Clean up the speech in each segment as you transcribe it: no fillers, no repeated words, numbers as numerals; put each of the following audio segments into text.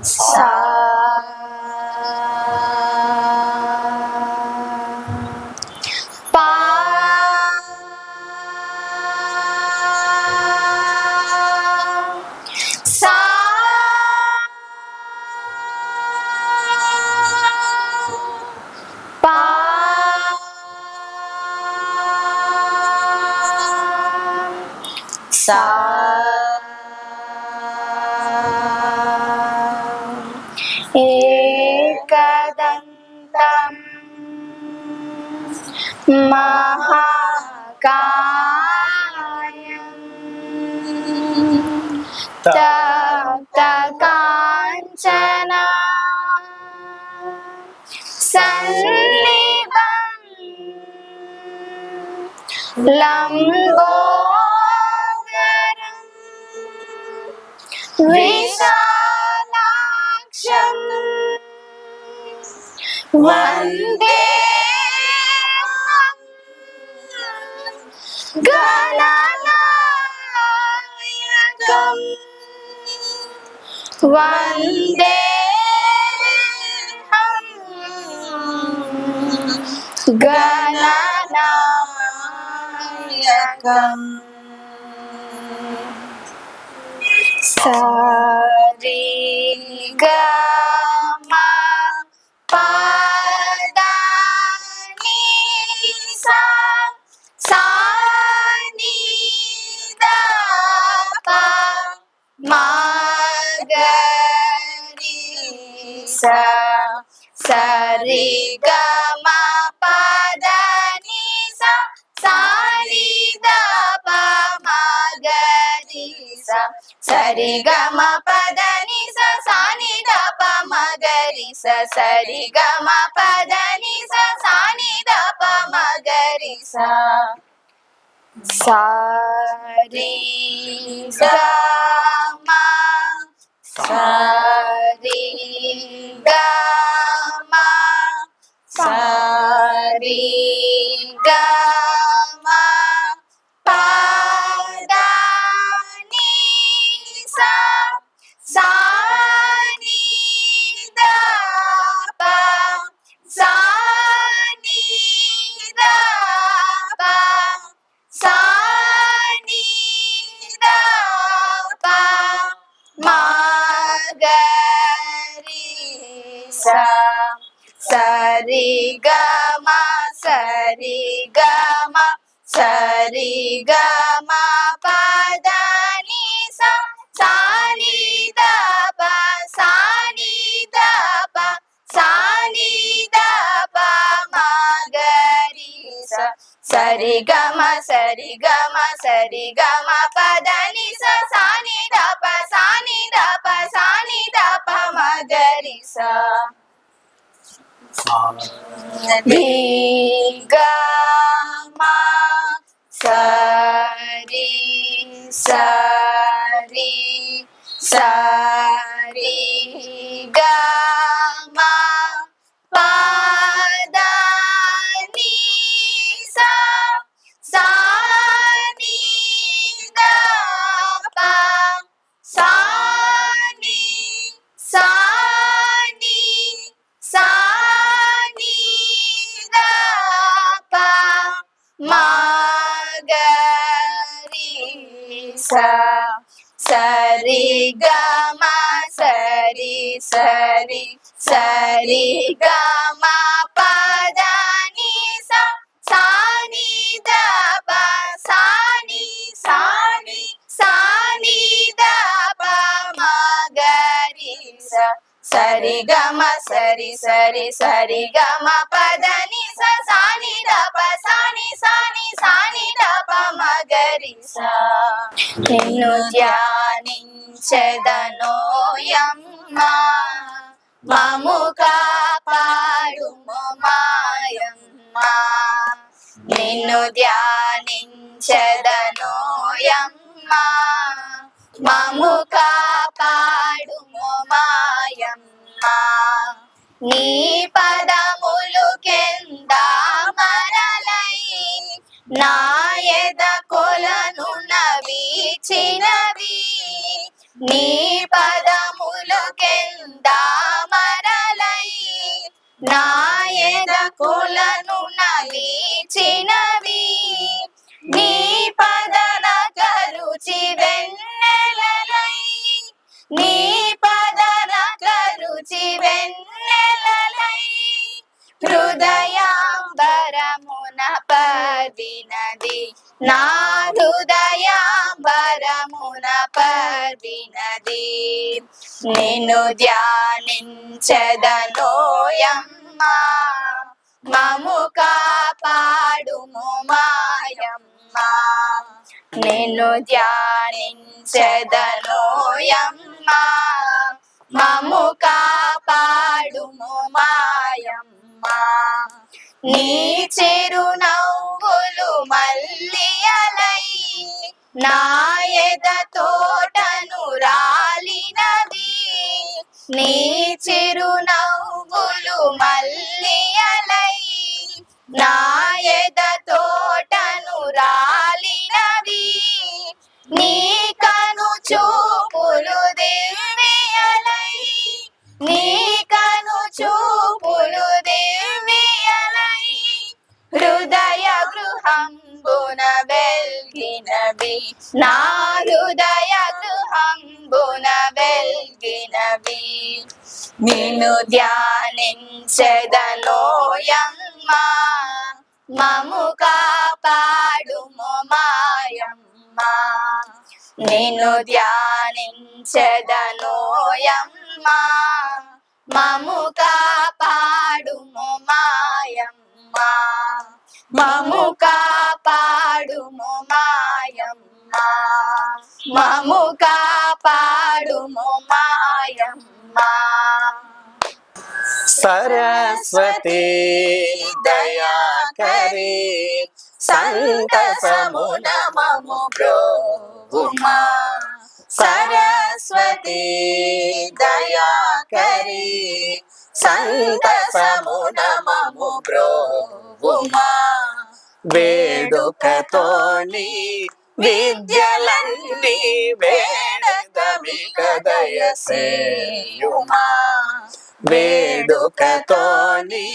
సా పా సా పా సా ఏకదంతం మహాకాయం తప్తకాంచన సన్నిభం లంబోదరం విశాలాక్షం వందేహం గణనాయకం వందేహం గణనాయకం సరి గమ పదని సా సాని దప మగరి సా సరి గమ పదని సా సాని దప మగరి సా సరి గమ పదని సా సాని దప మగరి సా సరి గమ పదని సా సాని దప మగరి సా సారి గమ సారి గమ సారి గమ పదని సా సాని దప సాని దప సాని దప మగరి సా సరి గమ సరి గమ సరి గమ పదని సా సాని దప సాని దప సాని దప మగరి సా సరి గమ పదని సా సాని దప మగరి సా రి గమ సరి సరి సరి గమ పదని సా సాని దప సాని సాని సాని దప మగరి సా సరి గమ సరి సరి సరి గమ పదని సా సాని దప సాని సాని సాని దప మగరి సా సరి గమ సరి గమ పదని సా సాని దప సాని సాని సాని దప మగరి సా నిన్ను ధ్యానించెదనోయమ్మ మము కాపాడుము మాయమ్మ నిన్ను ధ్యానించెదనోయమ్మ మము కాపాడుము మాయమ్మ నీ పదములు కెందామరలై నా ఎద కొలను నవీచినవి నీ పదములు చెందామరలై నాయద కులను నలిచినవి నీ పదన కరుచి వెన్నెలలై నీ పదన కరుచి వెన్నెలలై హృదయాంబరమున పర్వినది నా హృదయాంబరమున పర్వినది నిన్ను ధ్యానించెదనోయమ్మా మము కాపాడుము మాయమ్మా నిన్ను ధ్యానించెదనోయమ్మా మము కాపాడుము మాయమ్మా నీ చిరునవ్వులు మల్లియలై నాయద తోటను రాలినది నీ చిరునవ్వులు మల్లియలై నాయద తోటను రాలినవి నీ కను చూపులు దివ్యలై నీ కను చూపులు దివ్యలై హృదయ గృహంబున వెల్గినవి నా హృదయ గృహంబున వెల్గినవి నిన్ను ధ్యానించెదనోయమ్మా మము కాపాడుము మాయమ్మా నిన్ను ధ్యానించెదనోయమ్మా మము కాపాడుము మాయమ్మా మము కాపాడుము మాయమ్మా మము కాపాడుము మాయమ్మా సరస్వతి దయాకరి సంతసమున మము బ్రోవుమా సరస్వతి దయాకరి సంతసమున మము బ్రోవుమా వేడుకతోని విద్యలన్నీ వేడదమిక దయసేయుమా వేడుకతోని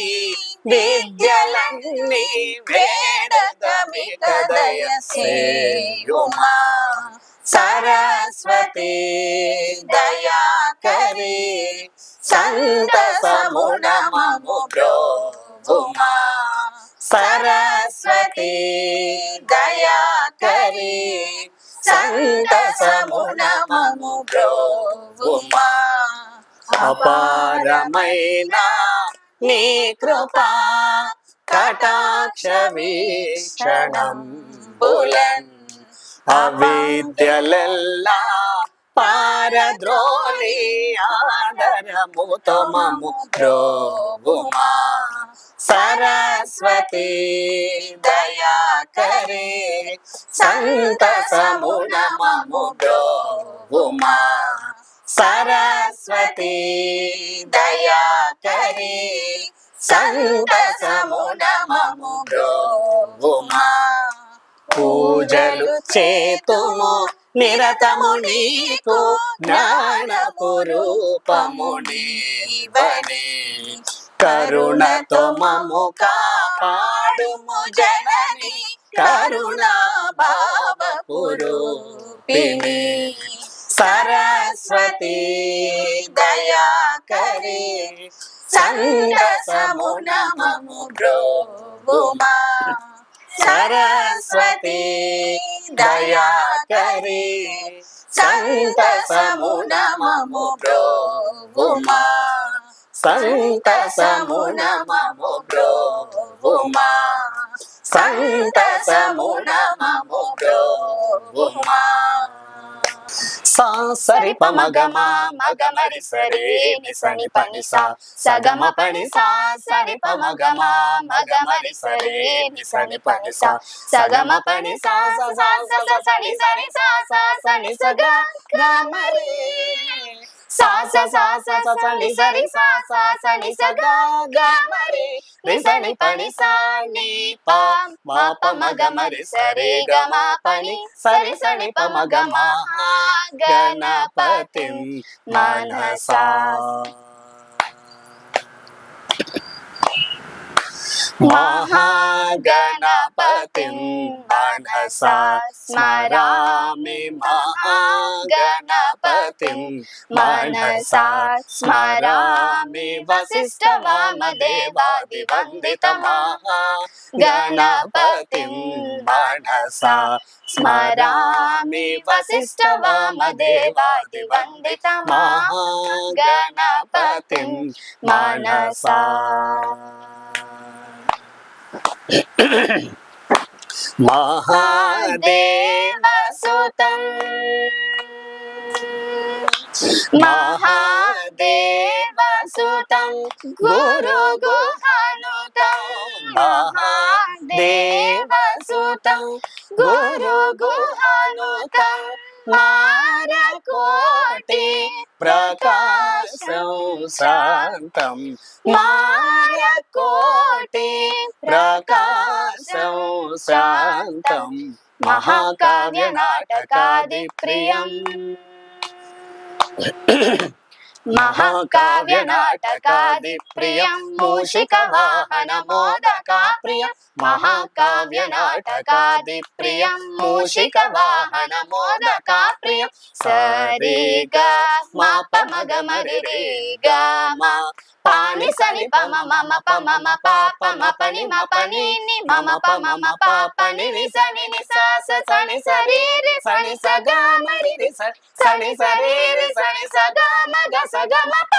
విద్యలన్నీ వేడదమిక దయసేయుమా సరస్వతి దయాకరి సంతసమున మము బ్రోవుమా సరస్వతి దయాకరి సంతసమున మము బ్రోవుమా అపారమైన నీ కృపా కటాక్ష వీక్షణం బులన్ అవిద్యలెల్లా పారద్రోలి ఆదరముతో మము బ్రోవుమా సరస్వతి దయాకరి సంతసమున మము బ్రోవుమా సరస్వతి దయాకరి సంతసమున మము బ్రోవుమా పూజలు చేతుము నిరతము నీకు జ్ఞానపు రూపము నీవని కరుణతో మము కాపాడుము జనని కరుణా భావపు రూపిణి సరస్వతి దయాకరి సంతసమున మము బ్రోవుమా సరస్వతి దయాకరి సంతసమున మము బ్రోవుమా సంతసమున మము బ్రోవుమా సంతసమున మము బ్రోవుమా సా సరి ప మగమ మగమరి సరి ని సని పని సా సగమ పని సా సరి ప మగమ మగమరి సరి ని సని పని సా సగమ పని సా స సా స స సని సని సా సా సని స గ గ మరి సా స సా స స సని సరి సా సా సని స గ గ మరి ని సని పని సా ని పా మా ప మగ మరి సరి గ మా పని సరి సని ప మగ మహా గణపతిం మనసా మహాగణపతిం మనసా స్మరామి మహాగణపతిం మనసా స్మరామి వసిష్ఠ వామదేవాది వందిత మహాగణపతిం మనసా స్మరామి వసిష్ఠ వామదేవాది వందిత మహాగణపతిం మనసా మహాదేవసుతం మహాదేవసుతం గురు గుహనుతం మహాదేవసుతం గురు గుహనుతం మారకోటి ప్రకాశం శాంతం మారకోటి ప్రకాశం శాంతం మహాకావ్య నాటకాది ప్రియం మహాకావ్య నాటకాది ప్రియం మూషిక వాహన మోదకా ప్రియం మహాకావ్య నాటకాది ప్రియం మూషిక వాహన మోదకా ప్రియం సరి గ మా ప మగ మరి రే గ మా పాని సని ప మ మ ప మ మ ప ప మ పని మ పని ని మ మ ప మ మ ప పని ని సని ని సా స సని సరి రి సని స గ మరి రి సని సరి రి సని స గ మ గ స గ మ ప